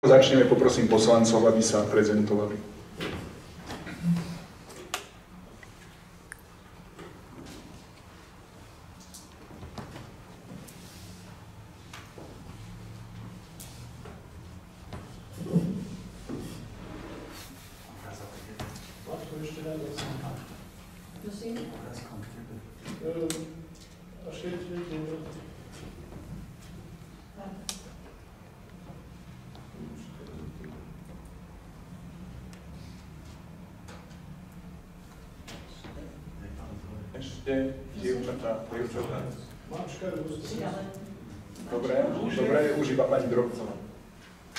Začneme, poprosím poslancov, aby sa prezentovali. Ešte, dievčatá. Dobre, už iba pani Drobcová.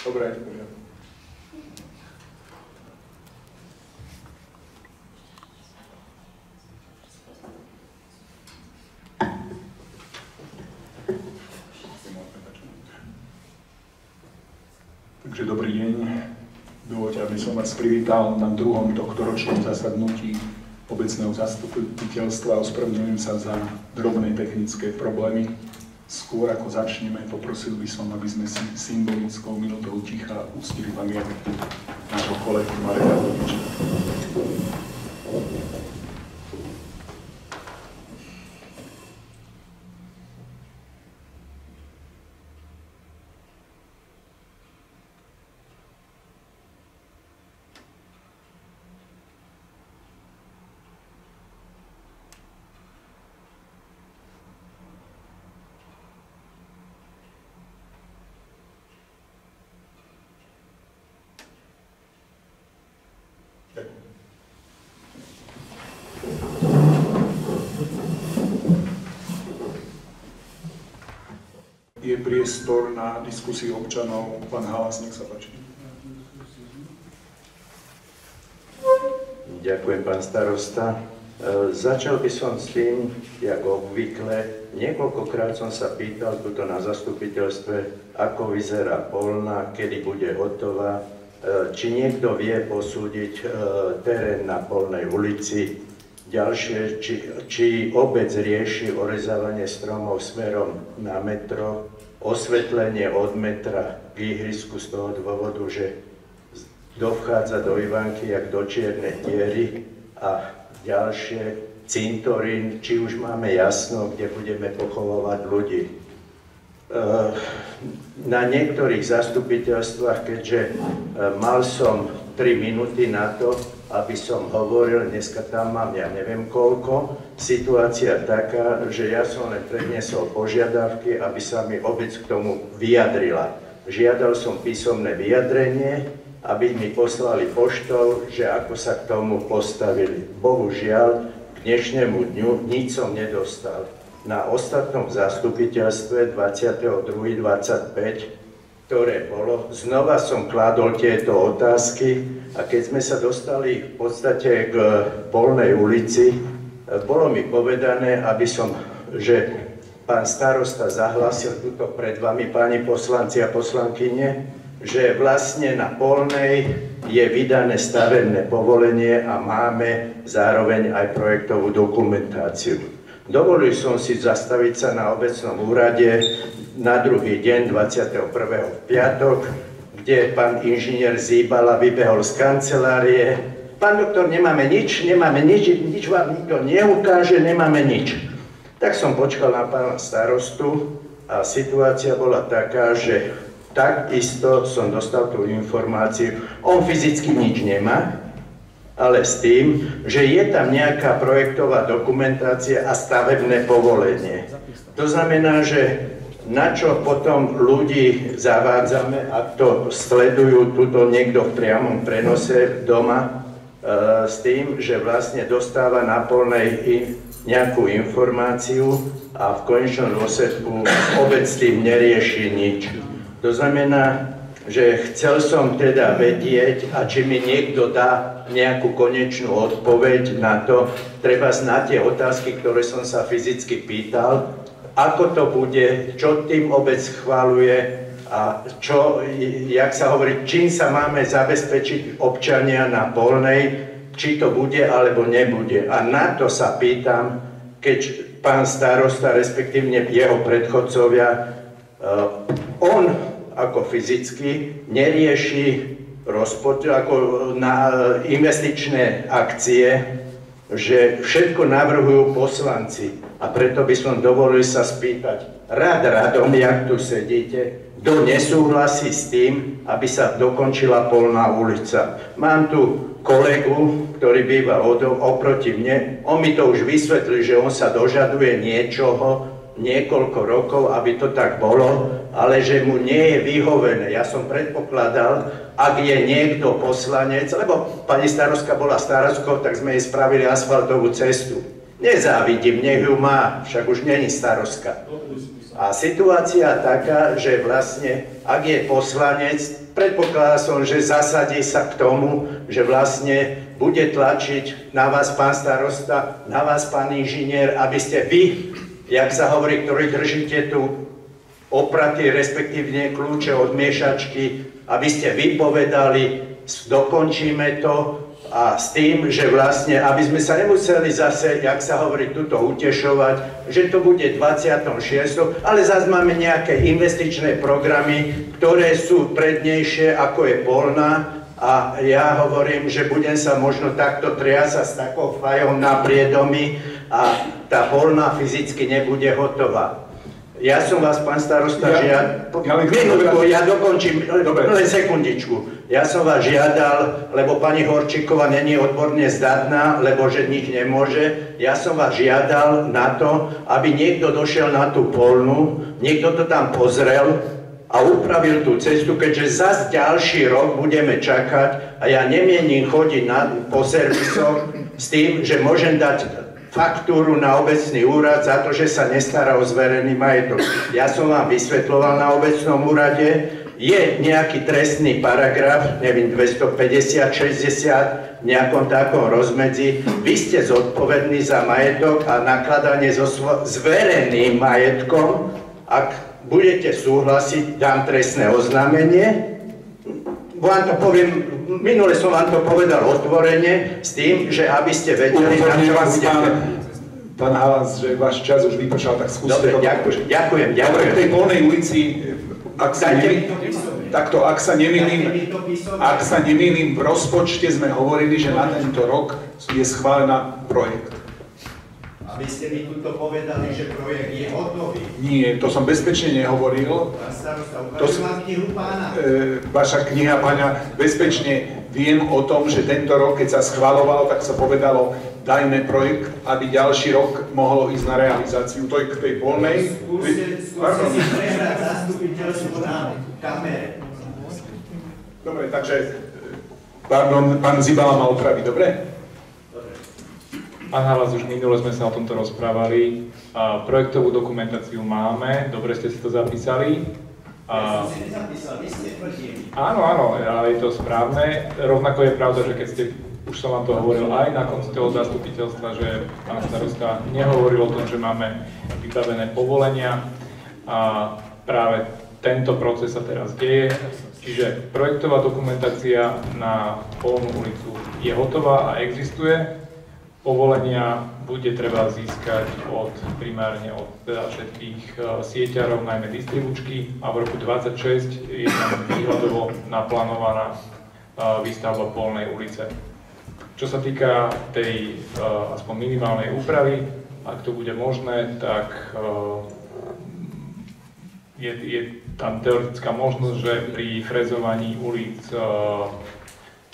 Dobre, v poriadku. Takže dobrý deň. Dovoľte, aby som vás privítal na druhom tohtoročnom zasadnutí obecného zastupiteľstva. Ospravedlňujem sa za drobné technické problémy. Skôr ako začneme, poprosil by som, aby sme si symbolickou minútou ticha uctili pamiatku nášho kolegu Mareka Vodiča. Je priestor na diskusiu občanov. Pán Halas, nech sa páči. Ďakujem, pán starosta. Začal by som s tým, jak obvykle, niekoľkokrát som sa pýtal tuto na zastupiteľstve, ako vyzerá Polná, kedy bude hotová, či niekto vie posúdiť terén na Polnej ulici. Ďalšie, či obec rieši orezávanie stromov smerom na metro, osvetlenie od metra k ihrisku z toho dôvodu, že dochádza do Ivanky jak do Čiernej diery, a ďalšie, cintorín, či už máme jasno, kde budeme pochovávať ľudí. Na niektorých zastupiteľstvách, keďže mal som 3 minúty na to, aby som hovoril, dneska tam mám ja neviem koľko, situácia taká, že ja som len predniesol požiadavky, aby sa mi obec k tomu vyjadrila. Žiadal som písomné vyjadrenie, aby mi poslali poštou, že ako sa k tomu postavili. Bohužiaľ, k dnešnému dňu nič som nedostal. Na ostatnom zastupiteľstve 22.25, ktoré bolo, znova som kládol tieto otázky, a keď sme sa dostali v podstate k Polnej ulici, bolo mi povedané, že pán starosta zahlásil tuto pred vami, páni poslanci a poslankyne, že vlastne na Polnej je vydané stavebné povolenie a máme zároveň aj projektovú dokumentáciu. Dovolil som si zastaviť sa na obecnom úrade na druhý deň, 21. v piatok, kde pán inžinier Zíbala vybehol z kancelárie. Pán doktor, nemáme nič vám nikto neukáže, nemáme nič. Tak som počkal na pána starostu a situácia bola taká, že takisto som dostal tú informáciu, on fyzicky nič nemá, ale s tým, že je tam nejaká projektová dokumentácia a stavebné povolenie. To znamená, že na čo potom ľudí zavádzame, ak to sledujú tuto niekto v priamom prenose doma, s tým, že vlastne dostáva na Polnej nejakú informáciu a v konečnom dôsledku obec s tým nerieši nič. To znamená, že chcel som teda vedieť, a či mi niekto dá nejakú konečnú odpoveď na to, treba na tie otázky, ktoré som sa fyzicky pýtal, ako to bude, čo tým obec schvaľuje a čo, jak sa hovorí, čím sa máme zabezpečiť občania na Polnej, či to bude alebo nebude. A na to sa pýtam, keď pán starosta, respektívne jeho predchodcovia, on ako fyzicky, nerieši ako na investičné akcie, že všetko navrhujú poslanci. A preto by som dovolil sa spýtať radom, jak tu sedíte, kto nesúhlasí s tým, aby sa dokončila Polná ulica. Mám tu kolegu, ktorý býva oproti mne, on mi to už vysvetlil, že on sa dožaduje niečoho niekoľko rokov, aby to tak bolo, ale že mu nie je vyhovené. Ja som predpokladal, ak je niekto poslanec, lebo pani starostka bola starostkou, tak sme jej spravili asfaltovú cestu. Nezávidím, nech ju má, však už není starostka. A situácia taká, že vlastne, ak je poslanec, predpokladal som, že zasadí sa k tomu, že vlastne bude tlačiť na vás pán starosta, na vás pán inžinier, aby ste vy, jak sa hovorí, ktorí držíte tu opraty, respektívne kľúče od miešačky, aby ste vypovedali, dokončíme to a s tým, že vlastne, aby sme sa nemuseli zase, jak sa hovorí, tuto utešovať, že to bude 26. Ale zase máme nejaké investičné programy, ktoré sú prednejšie, ako je Polná. A ja hovorím, že budem sa možno takto triasať s takou fajou na priedomi a tá Polná fyzicky nebude hotová. Ja som vás, pán starosta, minútku, ja dokončím, len sekundičku. Ja som vás žiadal, lebo pani Horčíková není odborne zdatná, lebo že nič nemôže. Ja som vás žiadal na to, aby niekto došiel na tú Polnú, niekto to tam pozrel a upravil tú cestu, keďže zas ďalší rok budeme čakať a ja nemienim chodiť po servisoch s tým, že môžem dať faktúru na obecný úrad za to, že sa nestará o zverený majetok. Ja som vám vysvetľoval na obecnom úrade, je nejaký trestný paragraf, neviem, 250, 60, v nejakom takom rozmedzi. Vy ste zodpovední za majetok a nakladanie so zvereným majetkom. Ak budete súhlasiť, dám trestné oznámenie. Vám to poviem, minule som vám to povedal otvorene, s tým, že aby ste vedeli, na čo budete. Pán Halas, že váš čas už vypršal, tak skúste to. Dobre, ďakujem. V tej Polnej ulici, ak sa nemýlim, v rozpočte sme hovorili, že na tento rok je schválená projekt. Aby ste mi tuto povedali, že projekt je hotový. Nie, to som bezpečne nehovoril. Pán starosta, ukážem vám knihu pána. Vaša kniha pána, bezpečne viem o tom, že tento rok, keď sa schvaľovalo, tak sa povedalo, dajme projekt, aby ďalší rok mohlo ísť na realizáciu. To je k tej Polnej. Skúste si prehrať zastupiteľstvo na kamere. Dobre, takže, pán Zibala ma opraví, dobre? Pán Halas, už minule sme sa o tomto rozprávali. Projektovú dokumentáciu máme, dobre ste si to zapísali. Ja som si nezapísal, vy ste tvrdili. Áno, ale je to správne. Rovnako je pravda, že keď ste, už som vám to hovoril aj na konci toho zastupiteľstva, že pán starosta nehovoril o tom, že máme vybavené povolenia a práve tento proces sa teraz deje. Čiže projektová dokumentácia na Polnú ulicu je hotová a existuje. Povolenia bude treba získať primárne od všetkých sieťarov, najmä distribučky, a v roku 2026 je tam výhľadovo naplánovaná výstavba Polnej ulice. Čo sa týka tej aspoň minimálnej úpravy, ak to bude možné, tak je tam teoretická možnosť, že pri frezovaní ulic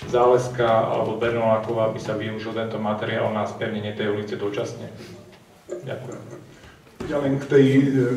Záleska alebo Bernoláková by sa využil tento materiál na spevnenie tej ulice dočasne. Ďakujem. Ja len k tej,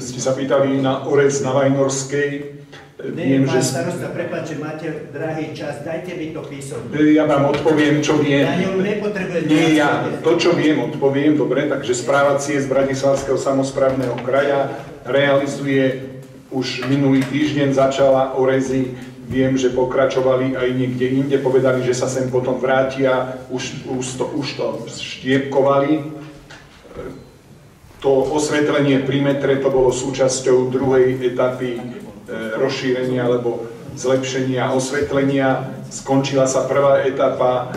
ste sa pýtali na orez na Vajnorskej. Pán starosta, prepáč, že máte drahý čas, dajte mi to písomne. Ja vám odpoviem, čo viem. Ja ňom nepotrebujem. Nie, to, čo viem, odpoviem. Dobre, takže správa CIES Bratislavského samosprávneho kraja realizuje už minulý týždeň, začala orezy. Viem, že pokračovali aj niekde inde, povedali, že sa sem potom vrátia, už to štiepkovali. To osvetlenie pri metre, to bolo súčasťou druhej etapy rozšírenia alebo zlepšenia osvetlenia. Skončila sa prvá etapa,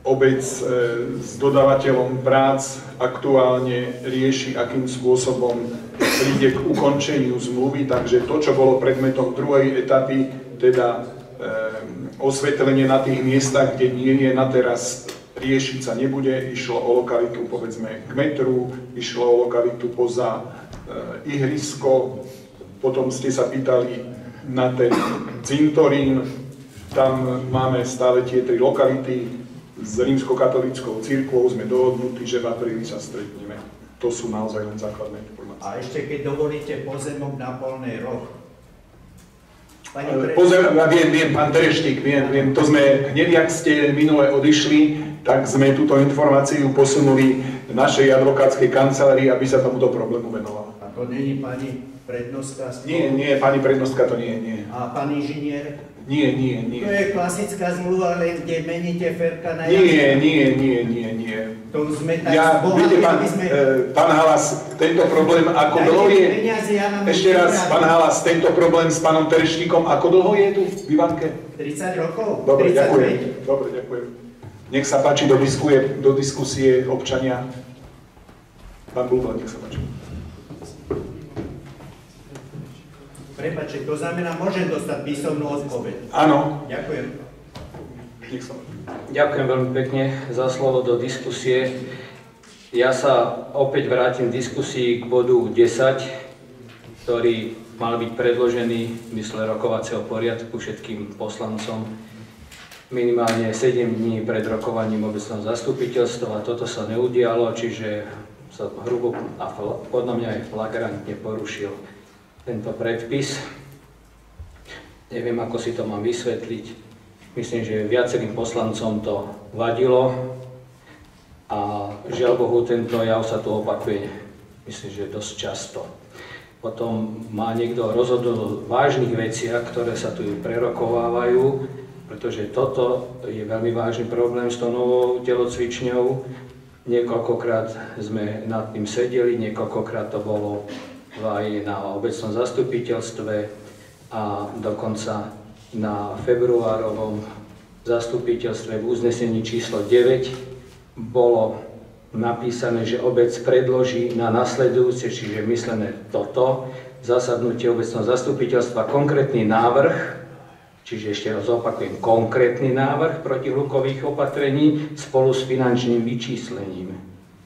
obec s dodávateľom prác aktuálne rieši, akým spôsobom príde k ukončeniu zmluvy, takže to, čo bolo predmetom druhej etapy, teda osvetlenie na tých miestach, kde nie je na teraz, riešiť sa nebude. Išlo o lokalitu, povedzme, k metru, išlo o lokalitu poza ihrisko, potom ste sa pýtali na ten cintorín, tam máme stále tie 3 lokality, s rímskokatolíckou cirkvou sme dohodnutí, že v apríli sa stretneme. To sú naozaj len základné informácie. A ešte keď dovolíte pozemok na Polnej Roh. Viem, pán Tereštík, viem, to sme hneď, jak ste minule odišli, tak sme túto informáciu posunuli našej advokátskej kancelárii, aby sa tomuto problému venovala. A to nie je pani prednostka? Nie, pani prednostka to nie. A pán inžinier? Nie. To je klasická zmluva, len kde meníte Ferka na Nie. To sme tak viete, pán Halas, tento problém ako dlho je... Ešte raz, pán Halas, tento problém s pánom Tereštíkom, ako dlho je tu v Ivanke? 30 rokov? Dobre, 35. ďakujem. Dobre, ďakujem. Nech sa páči do diskusie občania. Pán Bulba, nech sa páči. Prepáčte, to znamená, môžem dostať písomnú odpoveď? Áno. Ďakujem. Nech sa páči. Ďakujem veľmi pekne za slovo do diskusie. Ja sa opäť vrátim v diskusii k bodu 10, ktorý mal byť predložený v mysle rokovacieho poriadku všetkým poslancom minimálne 7 dní pred rokovaním obecného zastupiteľstva. Toto sa neudialo, čiže sa hrubo a podľa mňa aj flagrantne porušil tento predpis. Neviem, ako si to mám vysvetliť. Myslím, že viacerým poslancom to vadilo a žiaľ Bohu, tento jav sa tu opakuje, myslím, že dosť často. Potom má niekto rozhodnúť o vážnych veciach, ktoré sa tu prerokovávajú, pretože toto je veľmi vážny problém s tou novou telocvičňou. Niekoľkokrát sme nad tým sedeli, niekoľkokrát to bolo aj na obecnom zastupiteľstve a dokonca na februárovom zastupiteľstve v uznesení číslo 9 bolo napísané, že obec predloží na nasledujúce, čiže myslené toto, zasadnutie obecného zastupiteľstva konkrétny návrh, čiže ešte raz opakujem, konkrétny návrh protihlukových opatrení spolu s finančným vyčíslením.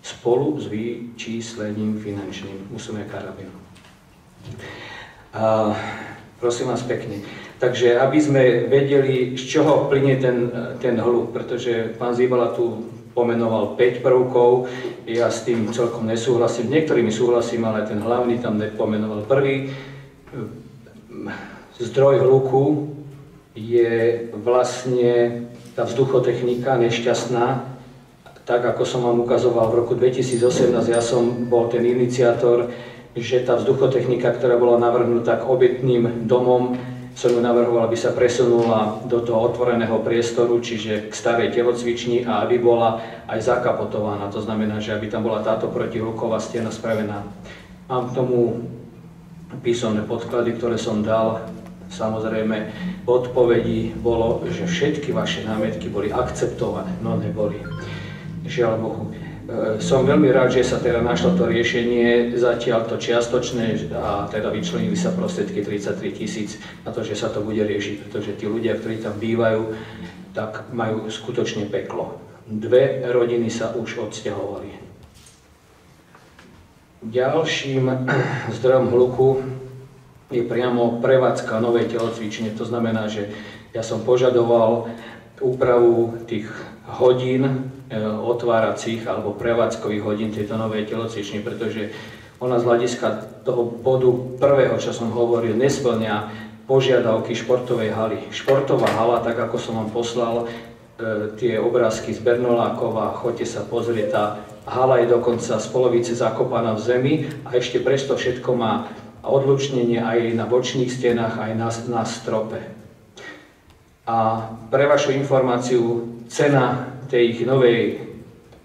Spolu s vyčíslením finančným. Musíme karabinu. Prosím vás pekne. Takže aby sme vedeli, z čoho plynie ten hluk, pretože pán Zibala tu pomenoval 5 prvkov, ja s tým celkom nesúhlasím, niektorými súhlasím, ale ten hlavný tam nepomenoval. Prvý zdroj hluku je vlastne tá vzduchotechnika nešťastná, tak ako som vám ukazoval v roku 2018, ja som bol ten iniciátor, že tá vzduchotechnika, ktorá bola navrhnutá k obytným domom, som ju navrhoval, aby sa presunula do toho otvoreného priestoru, čiže k starej telocvični a aby bola aj zakapotovaná. To znamená, že aby tam bola táto protihluková stena spravená. Mám k tomu písomné podklady, ktoré som dal. Samozrejme, v odpovedi bolo, že všetky vaše námietky boli akceptované, no neboli. Žiaľ Bohu. Som veľmi rád, že sa teda našlo to riešenie, zatiaľ to čiastočné a teda vyčlenili sa prostriedky 33 000 na to, že sa to bude riešiť, pretože tí ľudia, ktorí tam bývajú, tak majú skutočne peklo. 2 rodiny sa už odsťahovali. Ďalším zdrojom hluku je priamo prevádzka novej telocvične. To znamená, že ja som požadoval úpravu tých hodín otváracích alebo prevádzkových hodín tejto novej telocvične, pretože ona z hľadiska toho bodu prvého, čo som hovoril, nesplňa požiadavky športovej haly. Športová hala, tak ako som vám poslal tie obrázky z Bernolákova, choďte sa pozrieť, tá hala je dokonca z polovice zakopaná v zemi a ešte presto všetko má odlučnenie aj na bočných stenách, aj na strope. A pre vašu informáciu, cena tej novej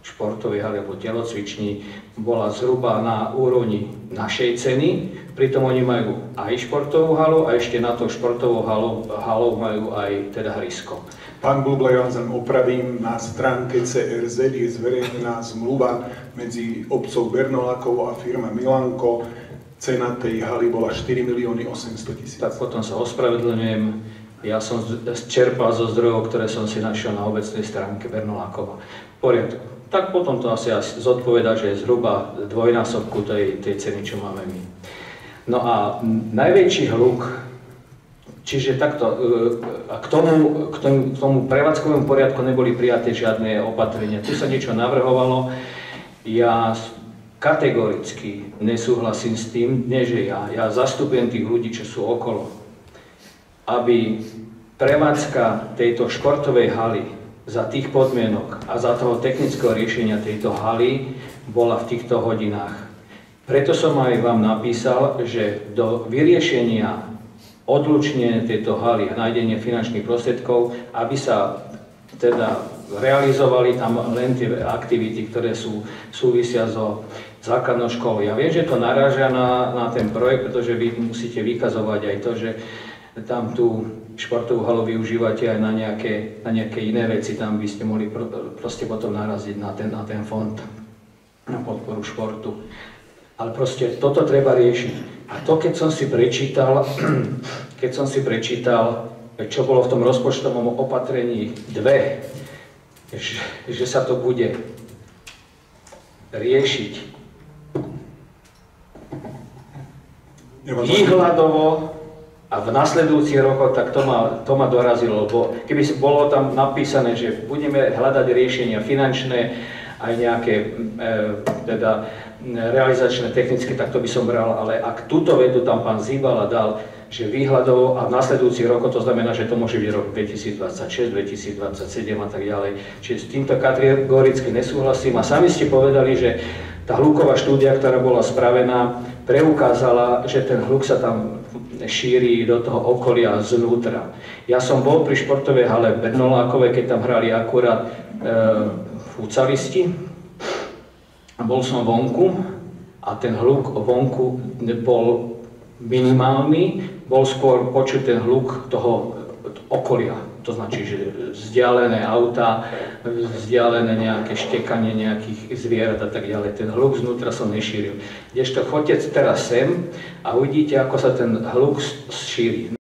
športovej haly alebo telocvični bola zhruba na úrovni našej ceny, pritom oni majú aj športovú halu a ešte na to športovou halou majú aj teda hrysko. Pán Bubla, ja vám opravím, na stránke CRZ je zverejnená zmluva medzi obcov Bernolákovo a firma Milanko. cena tej haly bola 4 800 000. Tak potom sa ospravedlňujem. Ja som čerpal zo zdrojov, ktoré som si našiel na obecnej stránke Bernolákova. V poriadku. Tak potom to asi zodpoveda, že je zhruba dvojnásobku tej ceny, čo máme my. No a najväčší hluk, čiže takto, k tomu prevádzkovému poriadku neboli prijaté žiadne opatrenia. Tu sa niečo navrhovalo. Ja kategoricky nesúhlasím s tým, nie že ja zastupujem tých ľudí, čo sú okolo, aby prevádzka tejto športovej haly za tých podmienok a za toho technického riešenia tejto haly bola v týchto hodinách. Preto som aj vám napísal, že do vyriešenia odlučnenia tejto haly a nájdenie finančných prostriedkov, aby sa teda realizovali tam len tie aktivity, ktoré súvisia so základnou školou. Ja viem, že to naráža na ten projekt, pretože vy musíte vykazovať aj to, že tam tú športovú halu využívate aj na nejaké iné veci, tam by ste mohli proste potom naraziť na ten fond na podporu športu. Ale proste toto treba riešiť. A to, keď som si prečítal, čo bolo v tom rozpočtovom opatrení 2, že sa to bude riešiť výhľadovo a v nasledujúcich rokoch, tak to ma dorazilo, lebo keby bolo tam napísané, že budeme hľadať riešenia finančné, aj nejaké realizačné, technické, tak to by som bral, ale ak túto vedu tam pán Zibala dal, že výhľadovo a v nasledujúcich rokoch, to znamená, že to môže byť rok 2026, 2027 a tak ďalej. Čiže s týmto kategoricky nesúhlasím a sami ste povedali, že tá hluková štúdia, ktorá bola spravená, preukázala, že ten hluk sa tam šíri do toho okolia znútra. Ja som bol pri športovej hale v Bernolákove, keď tam hrali akurát futsalisti. Bol som vonku a ten hluk vonku bol minimálny, bol skôr počuť ten hluk toho okolia. To značí, že vzdialené autá, vzdialené nejaké štekanie nejakých zvierat a tak ďalej. Ten hluk znútra som nešíril. Kdežto choďte teraz sem a uvidíte, ako sa ten hluk šíri.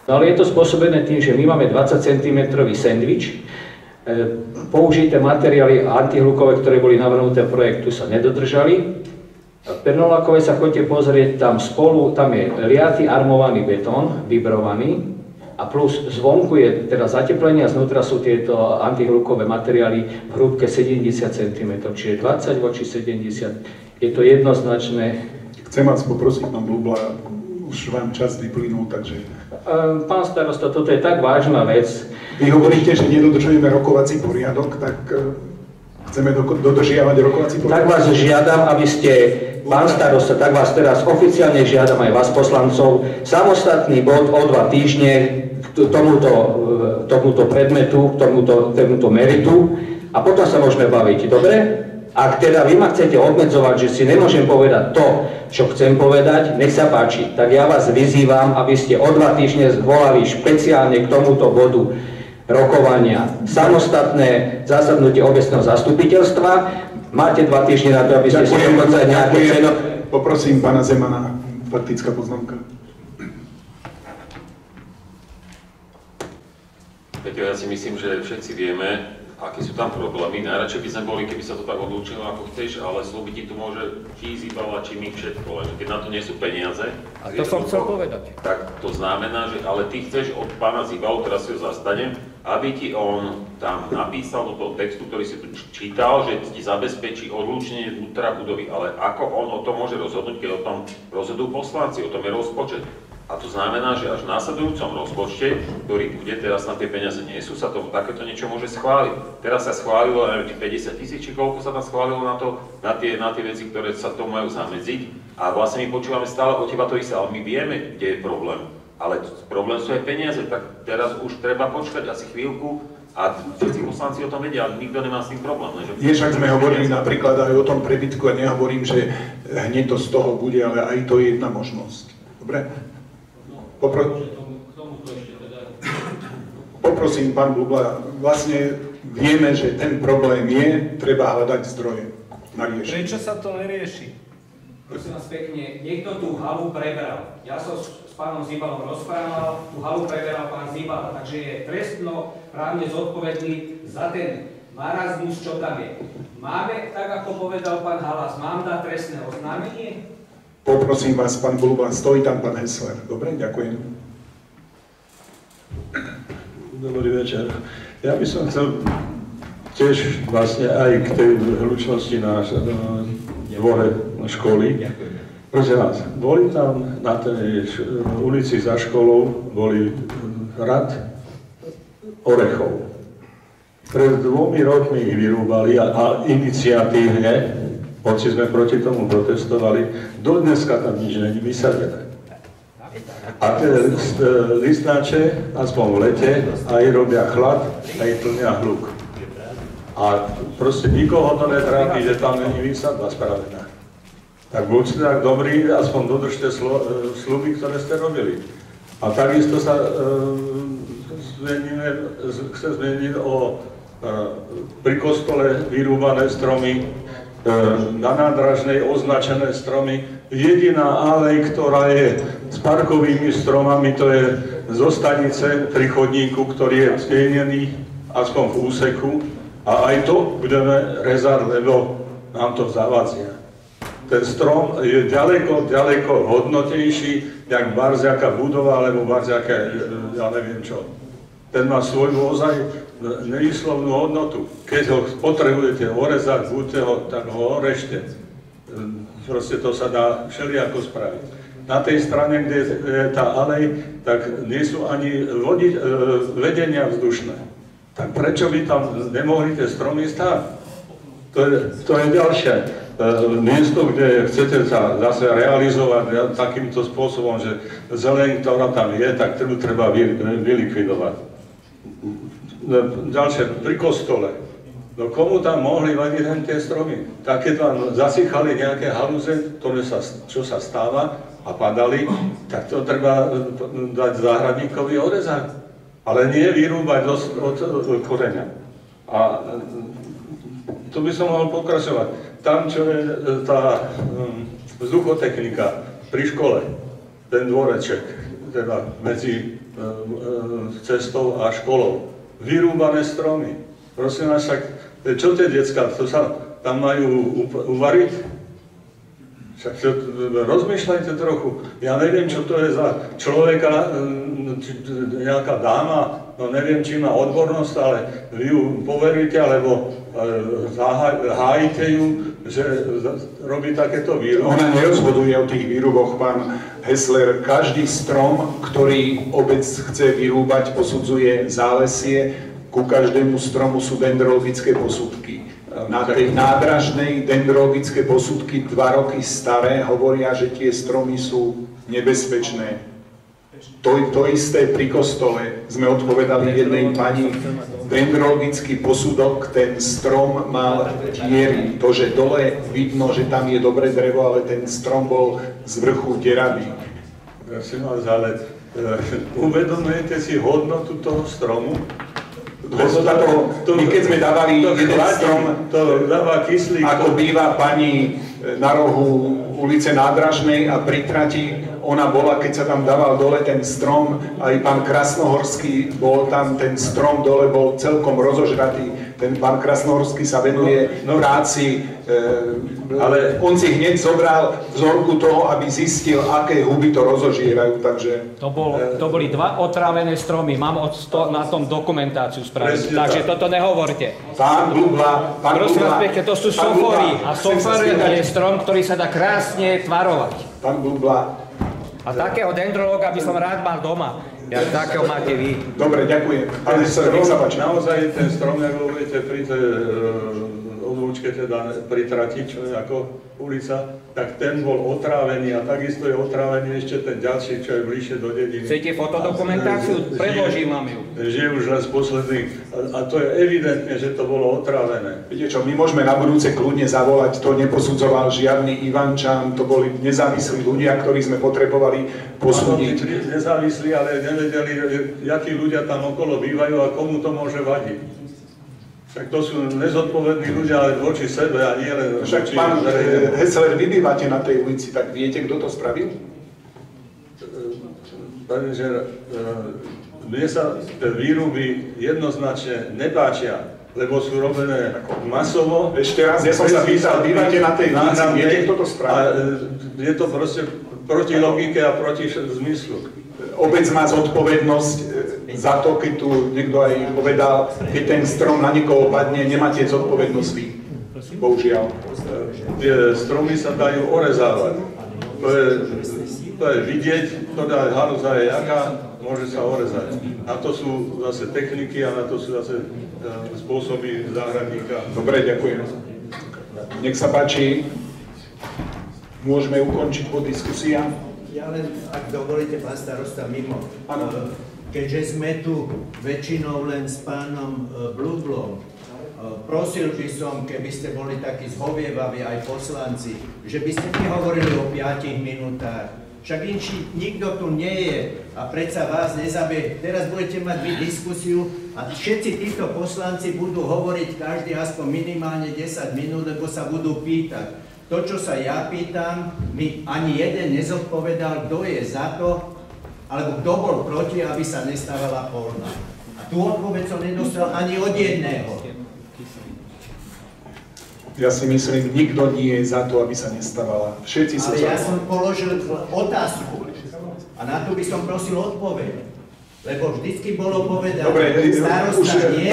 No ale je to spôsobené tým, že my máme 20 cm sendvič, použité materiály antihlukové, ktoré boli navrhnuté v projektu, sa nedodržali. V Bernolákove sa chodite pozrieť, tam je liatý armovaný betón, vibrovaný, a plus zvonku je teda zateplenie a znútra sú tieto antihlukové materiály v hrúbke 70 cm, čiže 20 voči 70. Je to jednoznačné. Chcem vás poprosiť, pán Bubla, už vám čas vyplynul, takže... Pán starosta, toto je tak vážna vec. Vy hovoríte, že nedodržujeme rokovací poriadok, tak chceme dodržiavať rokovací poriadok. Tak vás žiadam, aby ste, pán starosta, tak vás teraz oficiálne žiadam aj vás poslancov, samostatný bod o 2 týždne k tomuto predmetu, k tomuto meritu a potom sa môžeme baviť, dobre? Ak teda vy ma chcete obmedzovať, že si nemôžem povedať to, čo chcem povedať, nech sa páči. Tak ja vás vyzývam, aby ste o 2 týždne zvolali špeciálne k tomuto bodu rokovania samostatné zasadnutie obecného zastupiteľstva. Máte 2 týždne na to, aby ste si dokonca nejaké ceno... Poprosím pána Zemana, faktická poznámka. Peťo, ja si myslím, že všetci vieme, aké sú tam problémy. Najradšej by sme boli, keby sa to tak odlúčilo, ako chceš, ale slúbiť ti tu môže či Zibala, či my všetko, lenže keď na to nie sú peniaze... A to som chcel povedať. Tak to znamená, že ale ty chceš od pána Zibalu, teraz si ho zastanem, aby ti on tam napísal do toho textu, ktorý si tu čítal, že ti zabezpečí odlúčenie vnútra budovy, ale ako on o tom môže rozhodnúť, keď o tom rozhodujú poslanci, o tom je rozpočet. A to znamená, že až v následujúcom rozpočte, ktorý bude, teraz na tie peniaze nie sú, sa to takéto niečo môže schváliť. Teraz sa schválilo, neviem, 50 000, či koľko sa tam schválilo na tie veci, ktoré sa tomu majú zamedziť. A vlastne my počúvame stále od teba to isté, ale my vieme, kde je problém. Ale problém sú aj peniaze, tak teraz už treba počkať asi chvíľku, A všetci poslanci o tom vedia, ale nikto nemá s tým problém. Nie, však sme hovorili napríklad aj o tom prebytku a nehovorím, že hneď to z toho bude, ale aj to je jedna možnosť. Dobre? Poprosím, pán Bubla, vlastne vieme, že ten problém je, treba hľadať zdroje na riešenie. Prečo sa to nerieši? Prosím vás pekne, niekto tú halu preberal. Ja som s pánom Zibalom rozprával, tú halu preberal pán Zibal, takže je trestno právne zodpovedný za ten marazmus, čo tam je. Máme, tak ako povedal pán Halas, mám dať trestné oznámenie? Poprosím vás, pán Bubla, stojí tam pán Hessler. Dobre, ďakujem. Dobrý večer. Ja by som chcel tiež vlastne aj k tej hlučnosti na dvore školy. Prosím vás, boli tam na tej ulici za školou, boli rad orechov. Pred 2 rokmi ich vyrúbali a iniciatívne, hoci sme proti tomu protestovali, dodneska tam nič není vysadené. A tie listnáče, aspoň v lete, aj robia chlad, aj plnia hluk. A proste nikoho to netrápi, že tam není výsadba spravená. Tak buďte tak dobrí, aspoň dodržte sľuby, ktoré ste robili. A takisto sa chce zmeniť o pri kostole vyrúbané stromy, na nádražnej označené stromy. Jediná alej, ktorá je s parkovými stromami, to je zo stanice pri chodníku, ktorý je stienený, aspoň v úseku. A aj to budeme rezať, lebo nám to zavadzia. Ten strom je ďaleko hodnotnejší, jak barziaká budova, alebo barziaká, ja neviem čo. Ten má svoju ozaj neíslovnú hodnotu. Keď ho potrebujete orezať, buďte ho, tak ho orežte. Proste to sa dá všelijako spraviť. Na tej strane, kde je tá alej, tak nie sú ani vedenia vzdušné. Tak prečo by tam nemohli tie stromy stáť? To je ďalšie miesto, kde chcete sa zase realizovať takýmto spôsobom, že zeleň, ktorá tam je, tak treba vylikvidovať. Ďalšie, pri kostole. No komu tam mohli vadiť len tie stromy? Tak keď tam zasychali nejaké halúze, čo sa stáva a padali, tak to treba dať záhradníkovi orezať. Ale nie vyrúbať od koreňa. A tu by som mohol pokračovať. Tam, čo je tá vzduchotechnika pri škole, ten dvoreček, teda medzi cestou a školou, vyrúbané stromy. Prosím vás, však, čo tie decká, to sa tam majú uvariť? Však rozmýšľajte trochu. Ja neviem, čo to je za človeka, nejaká dáma, no neviem, či má odbornosť, ale vy ju poveríte, alebo hájite ju, že robí takéto výroby. Ona nerozhoduje o tých výruboch, pán Hessler. Každý strom, ktorý obec chce vyrúbať, posudzuje zálesie. Ku každému stromu sú dendrologické posudky. Na tej nádražnej dendrologické posudky 2 roky staré hovoria, že tie stromy sú nebezpečné. To isté pri kostole. Sme odpovedali jednej pani, dendrologický posudok, ten strom mal diery. To, že dole vidno, že tam je dobré drevo, ale ten strom bol z vrchu deravý. Prosím vás, ale uvedomujete si hodnotu toho stromu? My keď sme dávali jeden strom, to dáva kyslík. Ako býva pani na rohu ulice Nádražnej a pri trati, ona bola, keď sa tam dával dole ten strom, aj pán Krasnohorský bol tam, ten strom dole bol celkom rozožratý. Ten pán Krasnohorský sa venuje práci, ale on si hneď zobral vzorku toho, aby zistil, aké huby to rozožierajú, takže... To boli 2 otrávené stromy, mám na tom dokumentáciu spraviť, takže toto nehovorte. Pán Bubla, prosím vás pekne, to sú sofory a sofor je strom, ktorý sa dá krásne tvarovať. Pán Bubla. A takého dendrologa by som rád mal doma. Ja takého máte vy. Dobre, ďakujem. Ale nech sa páči. Naozaj ten strom, ako hovoríte, pri tej Horúčke, teda pri trati, čo je ako ulica, tak ten bol otrávený a takisto je otrávený ešte ten ďalší, čo je bližšie do dediny. Chcete fotodokumentáciu? Predložím vám ju. Žije už len z posledných, a to je evidentne, že to bolo otrávené. Viete čo, my môžeme na budúce kľudne zavolať, to neposudzoval žiadny Ivančan, to boli nezávislí ľudia, ktorí sme potrebovali posúdiť. Nezávislí, ale nevedeli, akí ľudia tam okolo bývajú a komu to môže vadiť. Však to sú nezodpovední ľudia, ale voči sebe a nie len voči... Však pán Hesler, vy bývate na tej ulici, tak viete, kto to spravil? Pane, že mne sa tie výruby jednoznačne nepáčia, lebo sú robené masovo. Ešte raz, ja som sa pýtal, bývate na tej ulici, viete, kto to spravil? Je to proste proti logike a proti zmyslu. Obec má zodpovednosť za to, keď tu niekto aj povedal, keď ten strom na niekoho padne, nemáte zodpovednosť vy. Bohužiaľ. Tie stromy sa dajú orezávať. To je vidieť, ktorá haluza je jaká, môže sa orezať. Na to sú zase techniky a na to sú zase spôsoby záhradníka. Dobre, ďakujem. Nech sa páči, môžeme ukončiť po diskusia. Ja len, ak dovolíte, pán starosta, mimo. Keďže sme tu väčšinou len s pánom Bludlom, prosil by som, keby ste boli takí zhovievaví aj poslanci, že by ste nehovorili o 5 minútach. Však nikto tu nie je a predsa vás nezabie. Teraz budete mať vy diskusiu a všetci títo poslanci budú hovoriť každý aspoň minimálne 10 minút, lebo sa budú pýtať. To, čo sa ja pýtam, mi ani jeden nezodpovedal, kto je za to, alebo kto bol proti, aby sa nestávala polná. A tú odpoveď som nedostal ani od jedného. Ja si myslím, nikto nie je za to, aby sa nestávala. Všetci sú za to. Ale ja som položil otázku a na to by som prosil odpoveď. Lebo vždycky bolo povedané, starosta nie,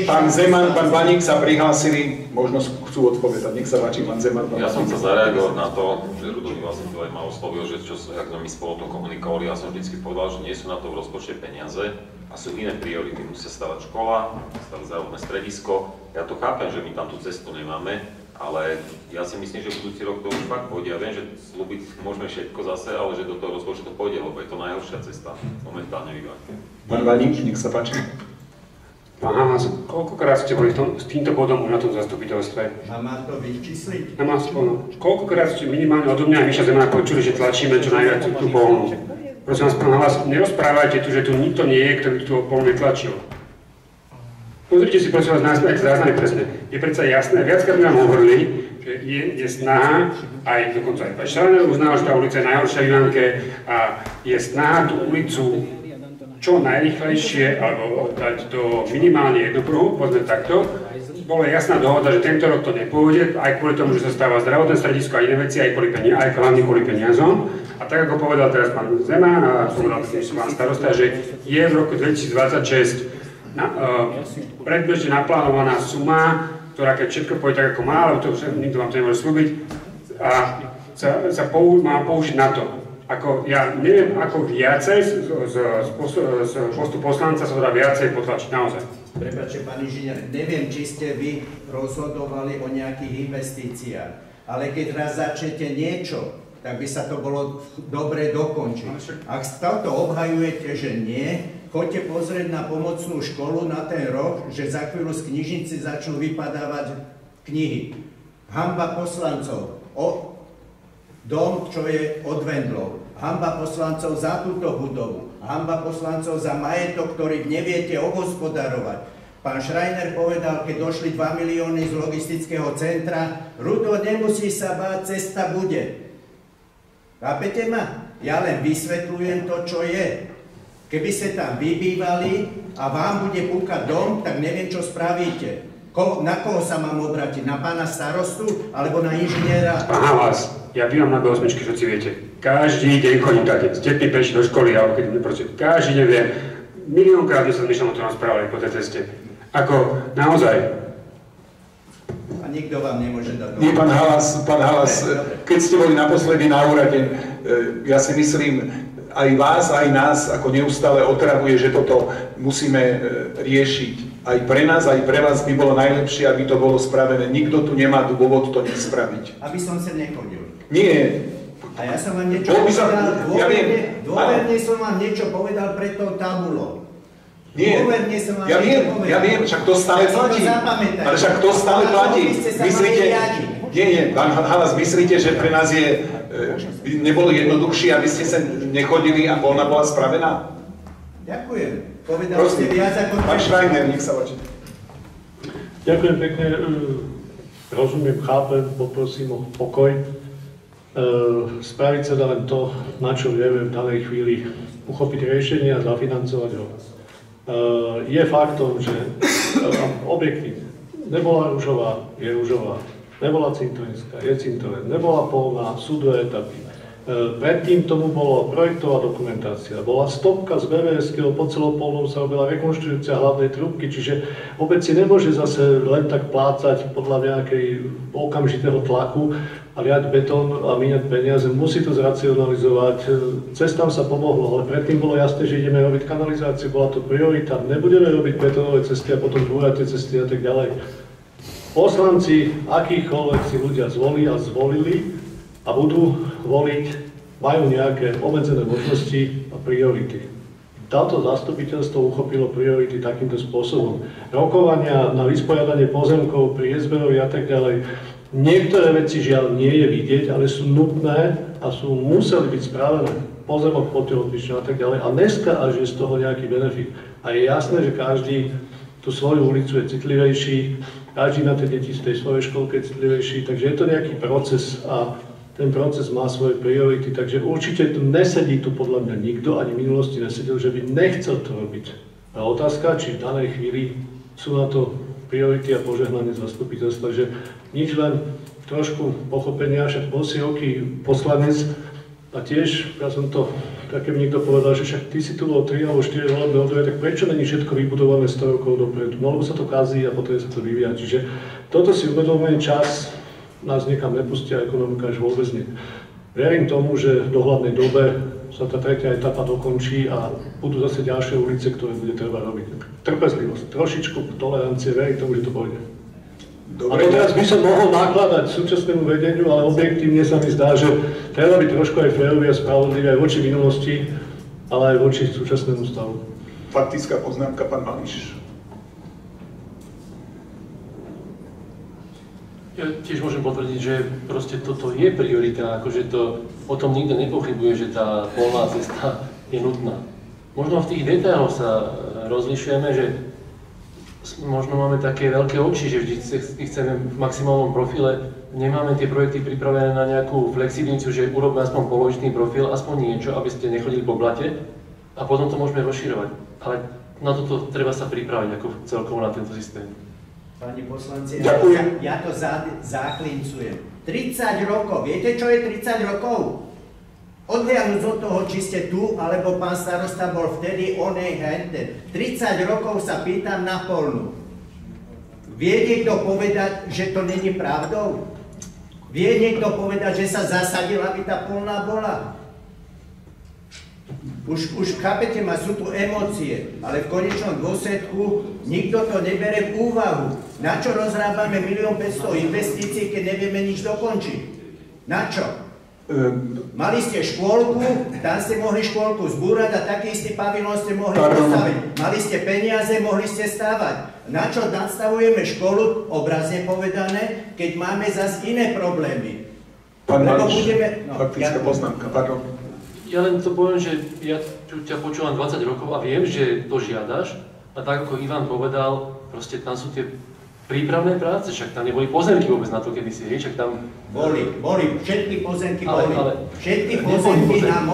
pán Zeman, pán Baník sa prihlásili, možno chcú odpovedať. Nech sa páči, pán Zeman. Ja som chcel zareagovať na to, že Rudolf vlastne to aj ma oslovil, že čo sa, ako my spolu o tom komunikovali, ja som vždycky povedal, že nie sú na to v rozpočte peniaze a sú iné priority. Musia stavať škola, stavať zdravotné stredisko. Ja to chápem, že my tam tú cestu nemáme, ale ja si myslím, že budúci rok to už fakt pôjde. Ja viem, že slúbiť môžeme všetko zase, ale že do toho rozpočtu to pôjde, lebo je to najhoršia cesta momentálne vyvať. Pán Baník, nech sa páči. Pán Hamas, koľkokrát ste boli s týmto bodom už na tom zastupiteľstve? A má to vyčísliť? Hamas, koľkokrát ste minimálne odo mňa a Miša Zemana počuli, že tlačíme čo najviac tú polnú? Prosím vás, pán Hamas, nerozprávajte tu, že tu nikto nie je, ktorý tú polnú netlačil. Pozrite si, prosím vás, záznamy presne. Je predsa jasné, viackrát sme vám hovorili, že je snaha, aj dokonca aj pán Šraner uznal, že tá ulica je najhoršia v Ivánke a je snaha tú ulicu čo najrýchlejšie, alebo dať do minimálne jednu pruhu, povedzme takto. Bola jasná dohoda, že tento rok to nepôjde, aj kvôli tomu, že sa stáva zdravotné stredisko a iné veci, aj hlavne kvôli peniazom. A tak ako povedal teraz pán Zeman a povedal pán starosta, že je v roku 2026 predbežne naplánovaná suma, ktorá keď všetko pôjde tak, ako má, lebo to nikto vám to nemôže slúbiť, a sa má použiť na to. Ja neviem, ako viacej z postu poslanca sa dá viacej potlačiť, naozaj. Prepáčte, pán inžinier, neviem, či ste vy rozhodovali o nejakých investíciách, ale keď raz začnete niečo, tak by sa to bolo dobre dokončiť. Ak toto obhajujete, že nie, choďte pozrieť na pomocnú školu na ten rok, že za chvíľu z knižnici začnú vypadávať knihy. Hanba poslancov o dom, čo je od Vendlov. Hanba poslancov za túto budovu. Hanba poslancov za majetok, ktorý neviete ohospodarovať. Pán Schreiner povedal, keď došli 2 milióny z logistického centra, Rudo, nemusí sa báť, cesta bude. Chápete ma? Ja len vysvetľujem to, čo je. Keby ste tam vybývali a vám bude púkať dom, tak neviem, čo spravíte. Na koho sa mám obrátiť? Na pána starostu alebo na inžiniera? Pán Halas, ja bývam na B8, všetci viete. Každý deň chodím tady, z detmi peši do školy, alebo keď proste každý deň viem. Miliónkrát sme sa s Myšom o tom rozprávali po tej ceste. Ako naozaj. A nikto vám nemôže dať. Nie, pán Halas, keď ste boli naposledy na úrade, ja si myslím, aj vás, aj nás, ako neustále otravuje, že toto musíme riešiť. Aj pre nás, aj pre vás by bolo najlepšie, aby to bolo spravené. Nikto tu nemá dôvod to nespraviť. Aby som sem nechodil. Nie. A ja som vám niečo povedal, dôverne som vám niečo povedal pred tou tabulou. Nie, ja viem, však to stále platí. Ale však to stále platí. Myslíte, pán Halas, myslíte, že pre nás nebolo jednoduchšie, aby ste sa nechodili a polná bola spravená? Ďakujem. Povedal ste viac ako... Pán Schreiner, nech sa páči. Ďakujem pekne, rozumiem, chápem, poprosím o pokoj. Spraviť sa dá len to, na čo vieme v danej chvíli uchopiť riešenie a zafinancovať ho. Je faktom, že objektívne nebola ružová, je ružová, nebola cintorinská, je cintorín, nebola polná, sú dve etapy. Predtým tomu bolo projektová dokumentácia, bola stopka z BVS-keho, po celou polnou sa robila rekonštrukcia hlavnej trúbky, čiže obec si nemôže zase len tak plácať podľa nejakej okamžitého tlaku a liať betón a míňať peniaze, musí to zracionalizovať. Cestám sa pomohlo, ale predtým bolo jasné, že ideme robiť kanalizáciu, bola to priorita, nebudeme robiť betónové cesty a potom búrať tie cesty a tak ďalej. Poslanci, akýchkoľvek si ľudia zvolí a zvolili, a budú voliť, majú nejaké obmedzené možnosti a priority. Táto zastupiteľstvo uchopilo priority takýmto spôsobom. Rokovania na vysporiadanie pozemkov pri SBO a tak ďalej. Niektoré veci žiaľ nie je vidieť, ale sú nutné a museli byť spravené. Pozemok pod telotvičnou a tak ďalej. A dneska až je z toho nejaký benefit. A je jasné, že každý tú svoju ulicu je citlivejší, každý na tie deti z tej svojej školke je citlivejší, takže je to nejaký proces a ten proces má svoje priority, takže určite tu nesedí tu podľa mňa nikto, ani v minulosti nesedel, že by nechcel to robiť. A otázka, či v danej chvíli sú na to priority a požehnanie zastupiteľstva, že nič len trošku pochopenia, však bol si roky poslanec a tiež, ja som to, tak keby niekto povedal, že však ty si tu bol 3 alebo 4 volebné obdobie, tak prečo není všetko vybudované 100 rokov dopredu? No lebo sa to kazí a potom sa to vyvíja, čiže toto si uvedomuje čas, nás niekam nepustia, ekonomika až vôbec nie. Verím tomu, že v dohľadnej dobe sa tá tretia etapa dokončí a budú zase ďalšie ulice, ktoré bude treba robiť. Trpezlivosť, trošičku tolerancie, verím tomu, že to pôjde. A to teraz by som mohol nakladať súčasnému vedeniu, ale objektívne sa mi zdá, že treba byť trošku aj férový a spravodlivý aj voči minulosti, ale aj voči súčasnému stavu. Faktická poznámka, pán Mališ. Ja tiež môžem potvrdiť, že proste toto je priorita, akože to o tom nikto nepochybuje, že tá polná cesta je nutná. Možno v tých detailoch sa rozlišujeme, že možno máme také veľké oči, že vždy chceme v maximálnom profile, nemáme tie projekty pripravené na nejakú flexibilitu, že urobíme aspoň polovičný profil, aspoň niečo, aby ste nechodili po blate a potom to môžeme rozširovať. Ale na toto treba sa pripraviť ako celkovo na tento systém. Pani poslanci, ďakujem. Ja to zaklincujem. 30 rokov, viete čo je 30 rokov? Odliadnúť od toho, či ste tu, alebo pán starosta bol vtedy, onej, hente. 30 rokov sa pýtam na polnú. Vie niekto povedať, že to není pravdou? Vie niekto povedať, že sa zasadil, aby tá polná bola? Už chápete ma, sú tu emócie, ale v konečnom dôsledku nikto to nebere v úvahu. Na čo rozrábame 1 500 000 investícií, keď nevieme nič dokončiť? Na čo? Mali ste škôlku, tam ste mohli škôlku zbúrať a taký istý pavilón ste mohli postaviť. Mali ste peniaze, mohli ste stávať. Na čo nadstavujeme školu, obrazne povedané, keď máme zase iné problémy? Pán Mališ, faktická poznámka, pardon. Ja len to poviem, že ja ťa počúvam 20 rokov a viem, že to žiadaš a tak ako Ivan povedal, proste tam sú tie prípravné práce, však tam neboli pozemky vôbec na to kedysi, hej, však tam... Boli, všetky pozemky boli. Všetky pozemky na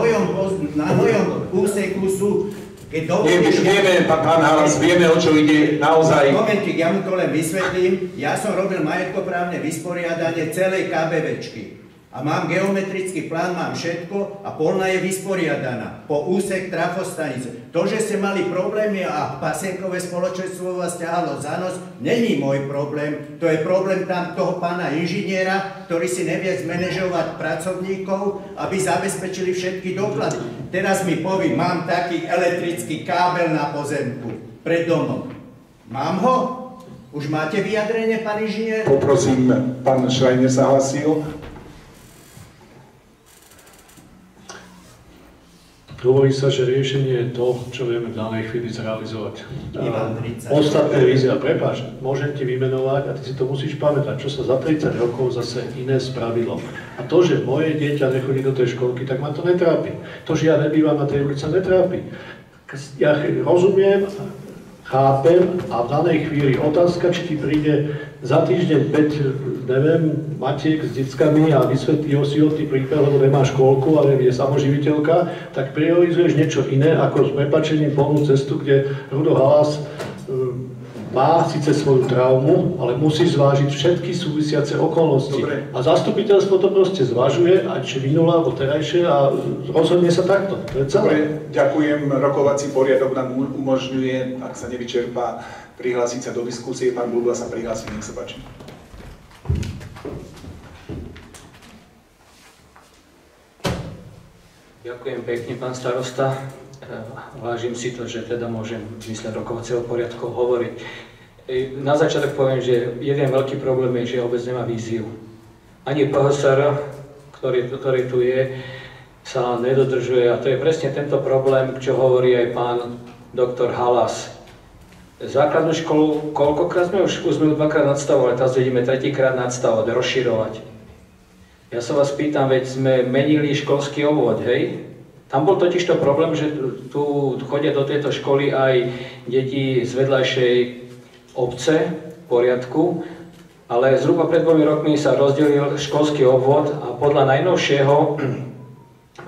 mojom úseku sú... Vieme, pán Halas, vieme, o čo ide naozaj. Momentík, ja mu to len vysvetlím. Ja som robil majetkoprávne vysporiadanie celej KBVčky. A mám geometrický plán, mám všetko a polná je vysporiadaná. Po úsek trafostanice. To, že ste mali problémy a pasiekové spoločenstvo vás ťahalo za nos, není môj problém. To je problém tam toho pána inžiniera, ktorý si nevie zmanéžovať pracovníkov, aby zabezpečili všetky doklady. Teraz mi povie, mám taký elektrický kábel na pozemku pred domom. Mám ho? Už máte vyjadrenie, pán inžinier? Poprosím, pán Schreiner sa hlasil. Hovorí sa, že riešenie je to, čo vieme v danej chvíli zrealizovať. Ivan 30. Ostatné vízia, prepáč, môžem ti vymenovať a ty si to musíš pamätať, čo sa za 30 rokov zase iné spravilo. A to, že moje dieťa nechodí do tej školky, tak ma to netrápi. To, že ja nebývam na tej ulici, netrápi. Ja rozumiem, chápem a v danej chvíli otázka, či ti príde za týždeň 5, neviem, matiek s deckami a vysvetlí ho si ty prípad, lebo nemá školku, ale je samoživiteľka, tak priorizuješ niečo iné ako s prepáčením plnú cestu, kde Rudo Halas má síce svoju traumu, ale musí zvážiť všetky súvisiace okolnosti. Dobre. A zastupiteľstvo to proste zvažuje, ať či minulé alebo terajšie a rozhodne sa takto. To je celé. Dobre, ďakujem. Rokovací poriadok nám umožňuje, ak sa nevyčerpá, prihlásiť sa do diskusie. Pán Bubla sa prihlási, nech sa páči. Ďakujem pekne, pán starosta. Vážim si to, že teda môžem v zmysle rokovacieho poriadku hovoriť. Na začiatok poviem, že jeden veľký problém je, že obec nemá víziu. Ani PHSR, ktorý tu je, sa nedodržuje a to je presne tento problém, čo hovorí aj pán doktor Halas. Základnú školu, koľkokrát sme už dvakrát nadstavovali, teraz ideme tretíkrát nadstavovať, rozširovať. Ja sa vás pýtam, veď sme menili školský obvod, hej? Tam bol totiž to problém, že tu chodia do tejto školy aj deti z vedľajšej obce, v poriadku, ale zhruba pred 2 rokmi sa rozdelil školský obvod a podľa najnovšieho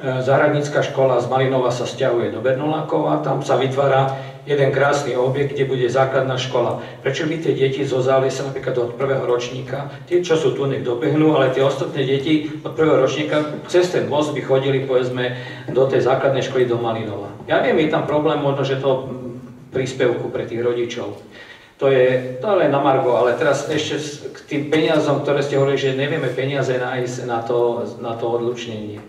záhradnícka škola z Malinova sa sťahuje do Bernolákova, tam sa vytvára jeden krásny objekt, kde bude základná škola. Prečo by tie deti zo Zálesa napríklad od 1. ročníka, tie, čo sú tu, nech dobehnú, ale tie ostatné deti od 1. ročníka cez ten most by chodili, povedzme, do tej základnej školy do Malinova. Ja viem, je tam problém možno, že to príspevku pre tých rodičov. To je len na margo, ale teraz ešte k tým peniazom, ktoré ste hovorili, že nevieme peniaze nájsť na to odlučnenie.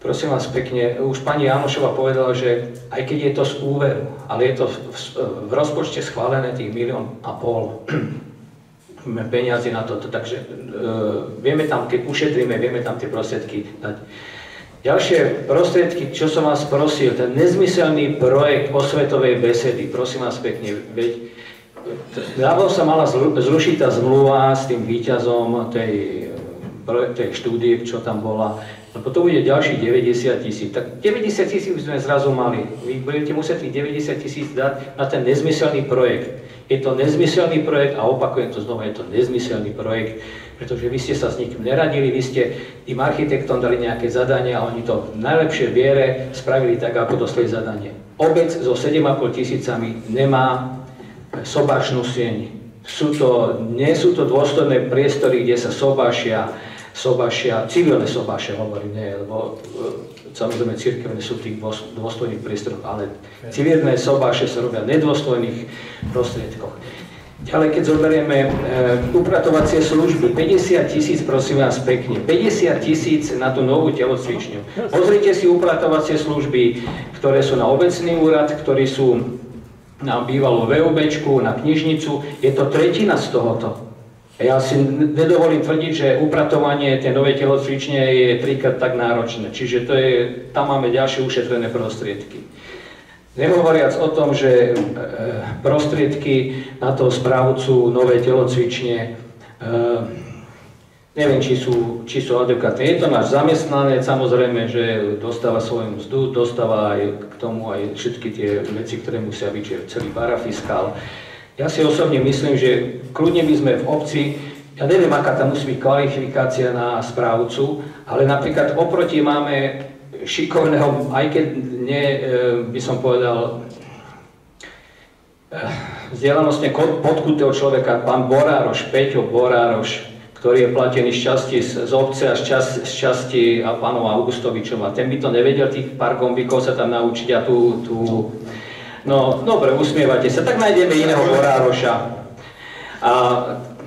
Prosím vás pekne, už pani Jánošová povedala, že aj keď je to z úveru, ale je to v rozpočte schválené tých 1,5 milióna peniazy na toto, takže vieme tam, keď ušetríme, vieme tam tie prostriedky dať. Ďalšie prostriedky, čo som vás prosil, ten nezmyselný projekt osvetovej besedy, prosím vás pekne, veď dávno sa mala zrušiť tá zmluva s tým víťazom tej štúdie, čo tam bola, lebo to bude ďalších 90 000. Tak 90 000 by sme zrazu mali. Vy budete musieť tých 90 000 dať na ten nezmyselný projekt. Je to nezmyselný projekt a opakujem to znova, je to nezmyselný projekt, pretože vy ste sa s nikým neradili, vy ste tým architektom dali nejaké zadanie a oni to v najlepšej viere spravili tak, ako dostali zadanie. Obec so 7,5 tisícami nemá sobášnú sieň. Nie sú to dôstojné priestory, kde sa sobášia, civilné sobáše hovorím, nie, lebo samozrejme cirkevné sú v tých dôstojných priestoroch, ale civilné sobáše sa robia v nedôstojných prostriedkoch. Ďalej, keď zoberieme upratovacie služby, 50 000, prosím vás pekne, 50 000 na tú novú telocvičňu. Pozrite si upratovacie služby, ktoré sú na obecný úrad, ktorí sú na bývalú VUBčku, na knižnicu, je to tretina z tohoto. Ja si nedovolím tvrdiť, že upratovanie tej novej telocvične je 3-krát tak náročné, čiže tam máme ďalšie ušetrené prostriedky. Nehovoriac o tom, že prostriedky na toho správcu novej telocvične, neviem, či sú adekvátne. Je to náš zamestnanec, samozrejme, že dostáva svoju mzdu, dostáva aj k tomu aj všetky tie veci, ktoré musia byť, celý parafiskál. Ja si osobne myslím, že kľudne by sme v obci, ja neviem, aká tam musí byť kvalifikácia na správcu, ale napríklad oproti máme šikovného, aj keď nie, by som povedal, vzdelanostne podkutého človeka, pán Borároš, Peťo Borároš, ktorý je platený šťastí z obce a šťastí a pánov Augustovičova. Ten by to nevedel, tých pár gombíkov sa tam naučiť a no, dobre, usmievate sa, tak nájdeme iného Borároša.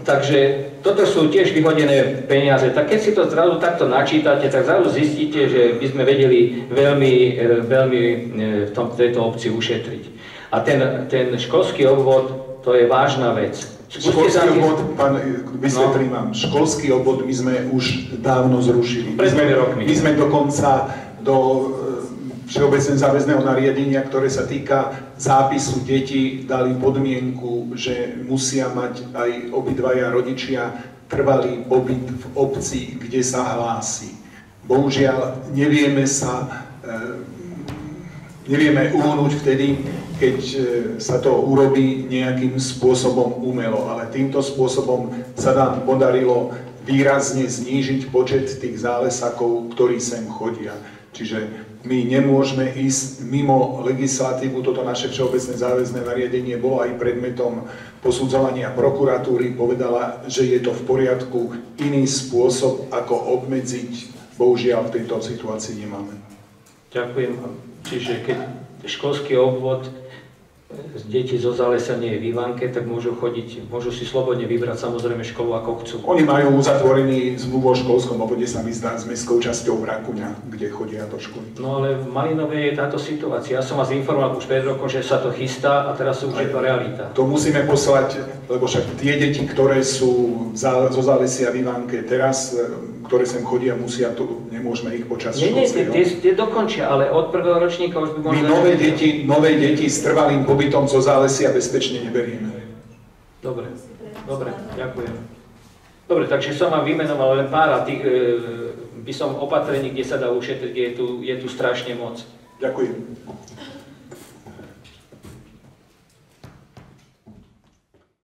Takže toto sú tiež vyhodené peniaze. Tak keď si to zrazu takto načítate, tak zrazu zistíte, že by sme vedeli veľmi v tejto obci ušetriť. A ten školský obvod, to je vážna vec. Školský obvod, pán, vysvetlím vám, školský obvod my sme už dávno zrušili. My sme dokonca do všeobecného záväzného nariadenia, ktoré sa týka zápisu detí, dali podmienku, že musia mať aj obidvaja rodičia trvalý pobyt v obci, kde sa hlási. Bohužiaľ, nevieme uhnúť vtedy, keď sa to urobí nejakým spôsobom umelo, ale týmto spôsobom sa nám podarilo výrazne znížiť počet tých zálesakov, ktorí sem chodia. Čiže my nemôžeme ísť mimo legislatívu, toto naše všeobecné záväzné nariadenie bolo aj predmetom posudzovania prokuratúry, povedala, že je to v poriadku, iný spôsob, ako obmedziť, bohužiaľ v tejto situácii nemáme. Ďakujem. Čiže keď školský obvod deti zo Zálesa nie je v Ivánke, tak môžu si slobodne vybrať samozrejme školu, ako chcú. Oni majú uzatvorený zmluvu o školskom obvode, sa mi zdá, s mestskou časťou Vrakuňa, kde chodia do školy. No ale v Malinovej je táto situácia. Ja som vás informoval už 5 rokov, že sa to chystá a teraz už je to realita. To musíme poslať, lebo však tie deti, ktoré sú zo Zálesia v Ivánke teraz, ktoré sem chodia, nemôžeme ich počas školského. Tie dokončia, ale od prvého ročníka už by možno... My nové deti s trvalým pobytom zo Zálesia bezpečne neberieme. Dobre, ďakujem. Dobre, takže som vám vymenoval len pár tých by som opatrení, kde sa dá ušetriť, je tu strašne moc. Ďakujem.